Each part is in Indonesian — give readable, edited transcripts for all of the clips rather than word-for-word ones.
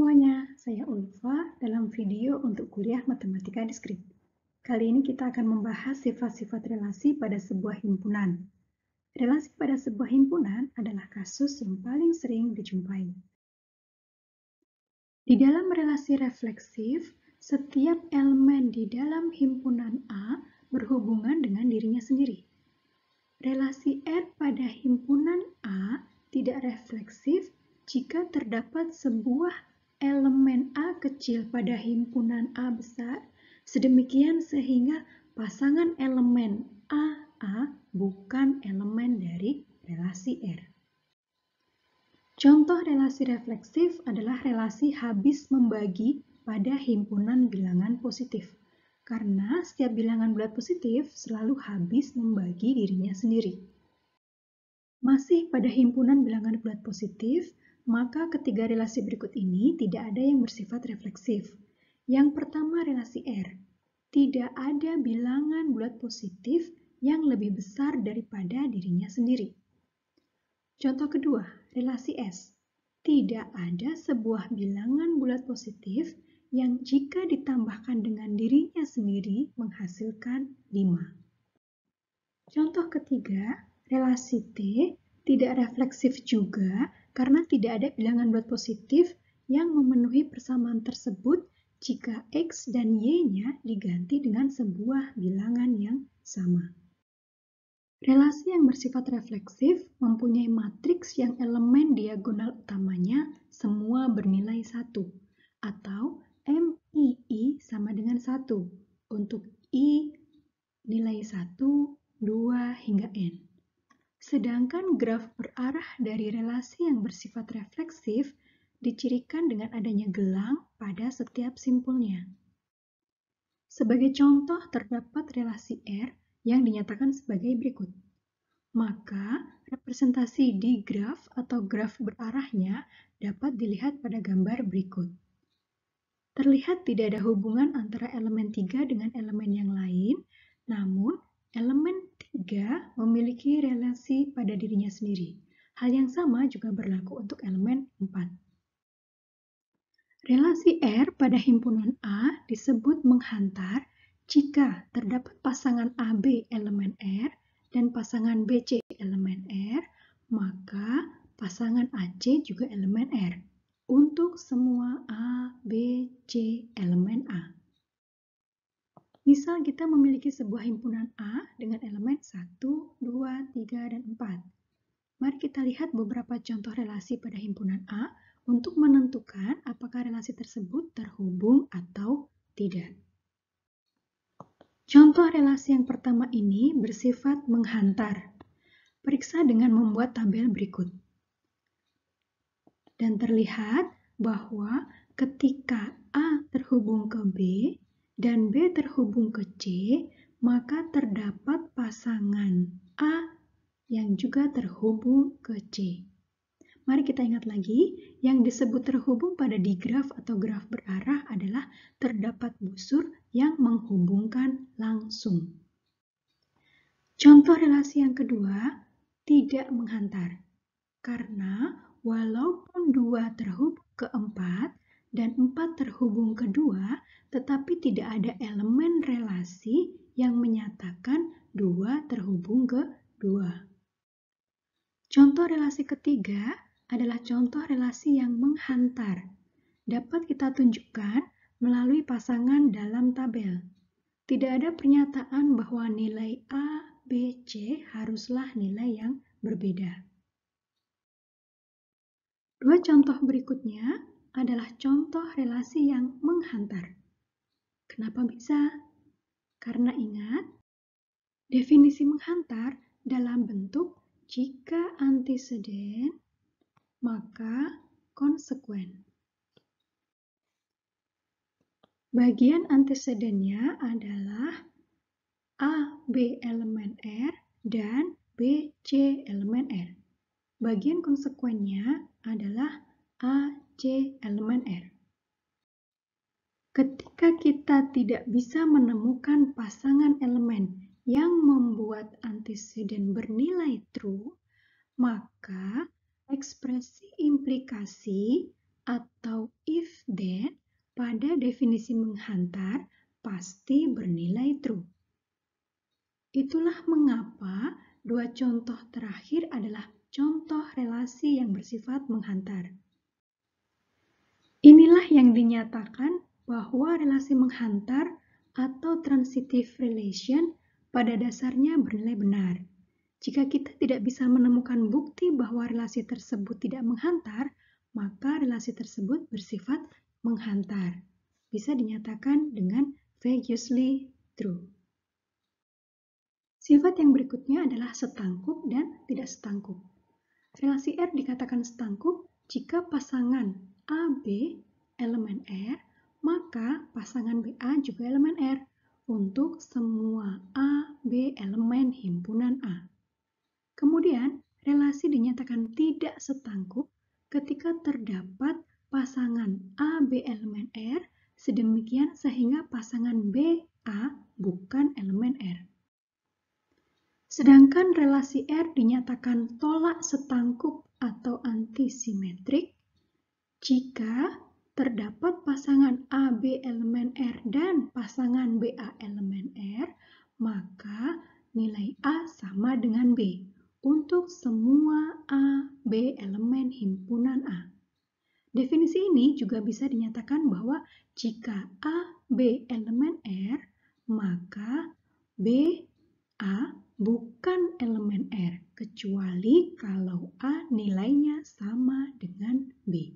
semuanya, saya Ulfa dalam video untuk kuliah Matematika Diskrit. Kali ini kita akan membahas sifat-sifat relasi pada sebuah himpunan. Relasi pada sebuah himpunan adalah kasus yang paling sering dijumpai. Di dalam relasi refleksif, setiap elemen di dalam himpunan A berhubungan dengan dirinya sendiri. Relasi R pada himpunan A tidak refleksif jika terdapat sebuah elemen A kecil pada himpunan A besar, sedemikian sehingga pasangan elemen AA bukan elemen dari relasi R. Contoh relasi refleksif adalah relasi habis membagi pada himpunan bilangan positif. Karena setiap bilangan bulat positif selalu habis membagi dirinya sendiri. Masih pada himpunan bilangan bulat positif, maka ketiga relasi berikut ini tidak ada yang bersifat refleksif. Yang pertama relasi R. Tidak ada bilangan bulat positif yang lebih besar daripada dirinya sendiri. Contoh kedua, relasi S. Tidak ada sebuah bilangan bulat positif yang jika ditambahkan dengan dirinya sendiri menghasilkan 5. Contoh ketiga, relasi T tidak refleksif juga karena tidak ada bilangan bulat positif yang memenuhi persamaan tersebut jika X dan Y-nya diganti dengan sebuah bilangan yang sama. Relasi yang bersifat refleksif mempunyai matriks yang elemen diagonal utamanya semua bernilai 1, atau MII sama dengan 1 untuk I nilai 1, 2, hingga N. Sedangkan graf berarah dari relasi yang bersifat refleksif dicirikan dengan adanya gelang pada setiap simpulnya. Sebagai contoh terdapat relasi R yang dinyatakan sebagai berikut. Maka, representasi di graf atau graf berarahnya dapat dilihat pada gambar berikut. Terlihat tidak ada hubungan antara elemen 3 dengan elemen yang lain, namun elemen 3 memiliki relasi pada dirinya sendiri. Hal yang sama juga berlaku untuk elemen 4. Relasi R pada himpunan A disebut menghantar jika terdapat pasangan AB elemen R dan pasangan BC elemen R, maka pasangan AC juga elemen R untuk semua A, B, C elemen A. Misal kita memiliki sebuah himpunan A dengan elemen 1, 2, 3, dan 4. Mari kita lihat beberapa contoh relasi pada himpunan A untuk menentukan apakah relasi tersebut terhubung atau tidak. Contoh relasi yang pertama ini bersifat menghantar. Periksa dengan membuat tabel berikut. Dan terlihat bahwa ketika A terhubung ke B dan B terhubung ke C, maka terdapat pasangan A yang juga terhubung ke C. Mari kita ingat lagi, yang disebut terhubung pada digraf atau graf berarah adalah terdapat busur yang menghubungkan langsung. Contoh relasi yang kedua, tidak menghantar. Karena walaupun 2 terhubung ke 4 dan 4 terhubung ke 2, tetapi tidak ada elemen relasi yang menyatakan 2 terhubung ke 2. Contoh relasi ketiga adalah contoh relasi yang menghantar. Dapat kita tunjukkan melalui pasangan dalam tabel. Tidak ada pernyataan bahwa nilai A, B, C haruslah nilai yang berbeda. Dua contoh berikutnya adalah contoh relasi yang menghantar. Kenapa bisa? Karena ingat, definisi menghantar dalam bentuk jika anteseden maka konsekuen. Bagian antesedennya adalah A, B elemen R dan B, C elemen R. Bagian konsekuennya adalah A, C elemen R. Ketika kita tidak bisa menemukan pasangan elemen yang membuat anteseden bernilai true, maka ekspresi implikasi atau if then pada definisi menghantar pasti bernilai true. Itulah mengapa dua contoh terakhir adalah contoh relasi yang bersifat menghantar. Inilah yang dinyatakan bahwa relasi menghantar atau transitive relation pada dasarnya bernilai benar. Jika kita tidak bisa menemukan bukti bahwa relasi tersebut tidak menghantar, maka relasi tersebut bersifat menghantar. Bisa dinyatakan dengan vaguely true. Sifat yang berikutnya adalah setangkup dan tidak setangkup. Relasi R dikatakan setangkup jika pasangan AB elemen R, maka pasangan BA juga elemen R untuk semua A, B elemen himpunan A. Kemudian, relasi dinyatakan tidak setangkup ketika terdapat pasangan AB elemen R sedemikian sehingga pasangan BA bukan elemen R. Sedangkan relasi R dinyatakan tolak setangkup atau antisimetrik jika terdapat pasangan AB elemen R dan pasangan BA elemen R, maka nilai A sama dengan B untuk semua A, B elemen himpunan A. Definisi ini juga bisa dinyatakan bahwa jika A, B elemen R, maka B, A bukan elemen R, kecuali kalau A nilainya sama dengan B.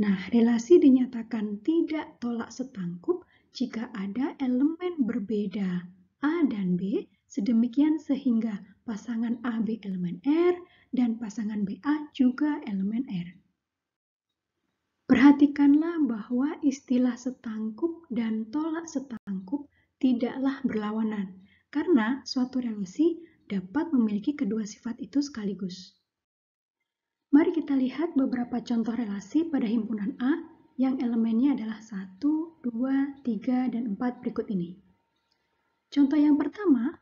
Nah, relasi dinyatakan tidak tolak setangkup jika ada elemen berbeda A dan B, sedemikian sehingga pasangan AB elemen R dan pasangan BA juga elemen R. Perhatikanlah bahwa istilah setangkup dan tolak setangkup tidaklah berlawanan, karena suatu relasi dapat memiliki kedua sifat itu sekaligus. Mari kita lihat beberapa contoh relasi pada himpunan A yang elemennya adalah 1, 2, 3, dan 4 berikut ini. Contoh yang pertama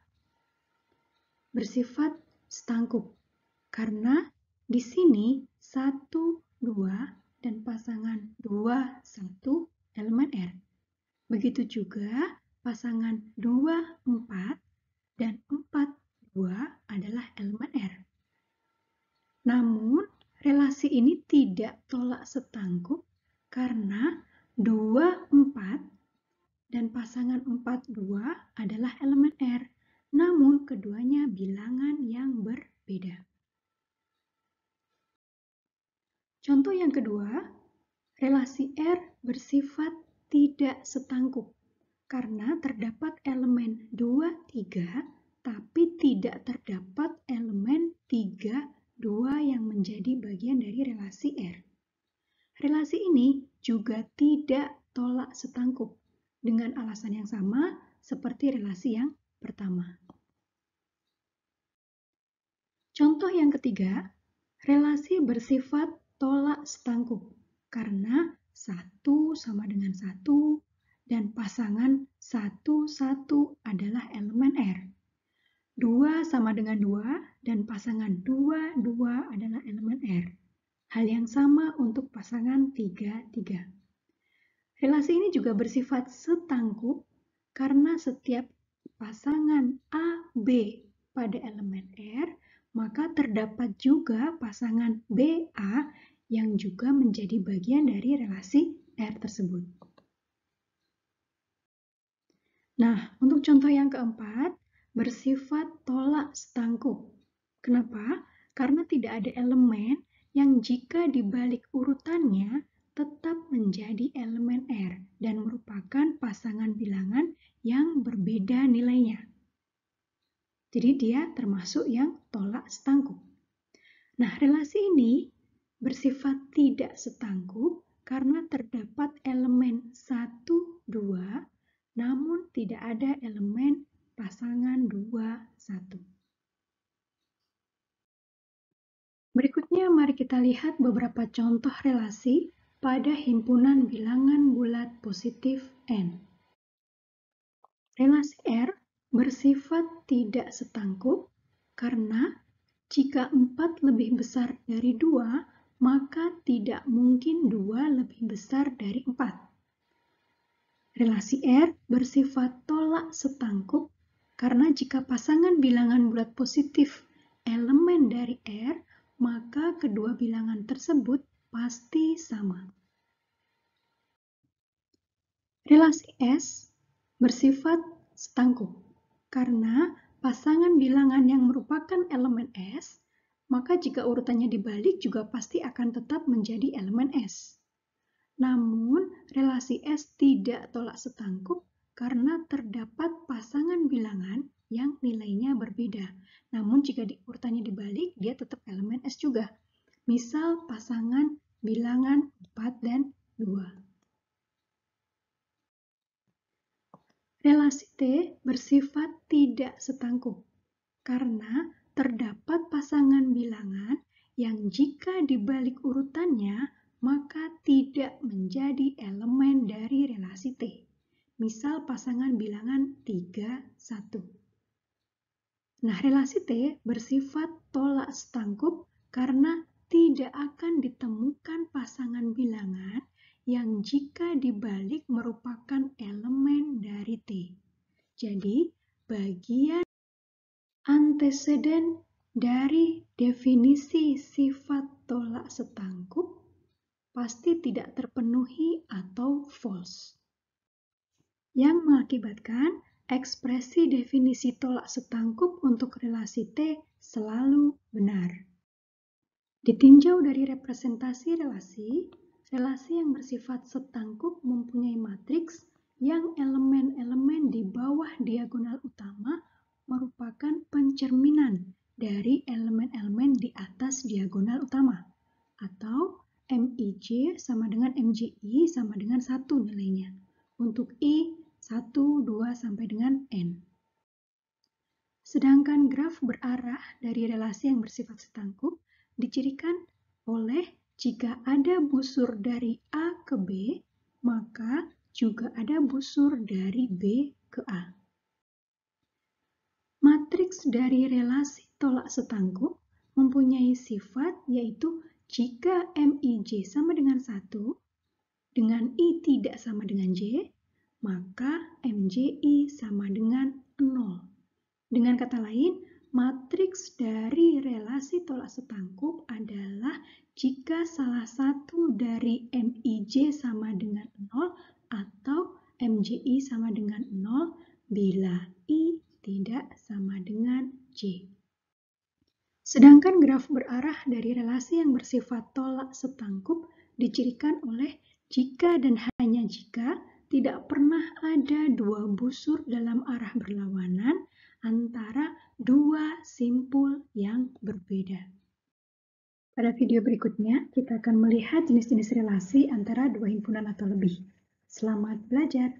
bersifat setangkup, karena di sini 1, 2, dan pasangan 2, 1 elemen R. Begitu juga pasangan 2, 4 dan 4, 2 adalah elemen R. Namun, relasi ini tidak tolak setangkup karena 2, 4 dan pasangan 4, 2 adalah elemen R. Namun, keduanya bilangan yang berbeda. Contoh yang kedua, relasi R bersifat tidak setangkup karena terdapat elemen 2, 3, tapi tidak terdapat elemen 3, 2 yang menjadi bagian dari relasi R. Relasi ini juga tidak tolak setangkup dengan alasan yang sama seperti relasi yang pertama. Contoh yang ketiga, relasi bersifat tolak setangkup karena 1 sama dengan 1 dan pasangan 1, 1 adalah elemen R. 2 sama dengan 2 dan pasangan 2, 2 adalah elemen R. Hal yang sama untuk pasangan 3, 3. Relasi ini juga bersifat setangkup karena setiap pasangan A, B pada elemen R, maka terdapat juga pasangan BA yang juga menjadi bagian dari relasi R tersebut. Nah, untuk contoh yang keempat, bersifat tolak setangkup. Kenapa? Karena tidak ada elemen yang jika dibalik urutannya tetap menjadi elemen R dan merupakan pasangan bilangan yang berbeda nilainya. Jadi dia termasuk yang tolak setangkup. Nah, relasi ini bersifat tidak setangkup karena terdapat elemen 1, 2, namun tidak ada elemen pasangan 2, 1. Berikutnya mari kita lihat beberapa contoh relasi pada himpunan bilangan bulat positif N. Relasi R bersifat tidak setangkup karena jika 4 lebih besar dari 2, maka tidak mungkin 2 lebih besar dari 4. Relasi R bersifat tolak setangkup karena jika pasangan bilangan bulat positif elemen dari R, maka kedua bilangan tersebut pasti sama. Relasi S bersifat setangkup karena pasangan bilangan yang merupakan elemen S, maka jika urutannya dibalik juga pasti akan tetap menjadi elemen S. Namun, relasi S tidak tolak setangkup karena terdapat pasangan bilangan yang nilainya berbeda. Namun, jika urutannya dibalik, dia tetap elemen S juga. Misal, pasangan bilangan 4 dan 2. Relasi T bersifat tidak setangkup karena terdapat pasangan bilangan yang jika dibalik urutannya maka tidak menjadi elemen dari relasi T. Misal pasangan bilangan 3, 1. Nah, relasi T bersifat tolak setangkup karena tidak akan ditemukan pasangan bilangan yang jika dibalik merupakan elemen dari T. Jadi, bagian anteseden dari definisi sifat tolak setangkup pasti tidak terpenuhi atau false, yang mengakibatkan ekspresi definisi tolak setangkup untuk relasi T selalu benar. Ditinjau dari representasi relasi, relasi yang bersifat setangkup mempunyai matriks yang elemen-elemen di bawah diagonal utama merupakan pencerminan dari elemen-elemen di atas diagonal utama, atau MIJ sama dengan MJI sama dengan 1 nilainya. Untuk I, 1, 2, sampai dengan N. Sedangkan graf berarah dari relasi yang bersifat setangkup dicirikan oleh jika ada busur dari A ke B, maka juga ada busur dari B ke A. Matriks dari relasi tolak setangkup mempunyai sifat yaitu jika MIJ sama dengan 1, dengan I tidak sama dengan J, maka MJI sama dengan 0. Dengan kata lain, matriks dari relasi tolak setangkup adalah jika salah satu dari MIJ sama dengan 0 atau MJI sama dengan 0 bila I tidak sama dengan J. Sedangkan graf berarah dari relasi yang bersifat tolak setangkup dicirikan oleh jika dan hanya jika tidak pernah ada dua busur dalam arah berlawanan antara dua simpul yang berbeda. Pada video berikutnya, kita akan melihat jenis-jenis relasi antara dua himpunan atau lebih. Selamat belajar!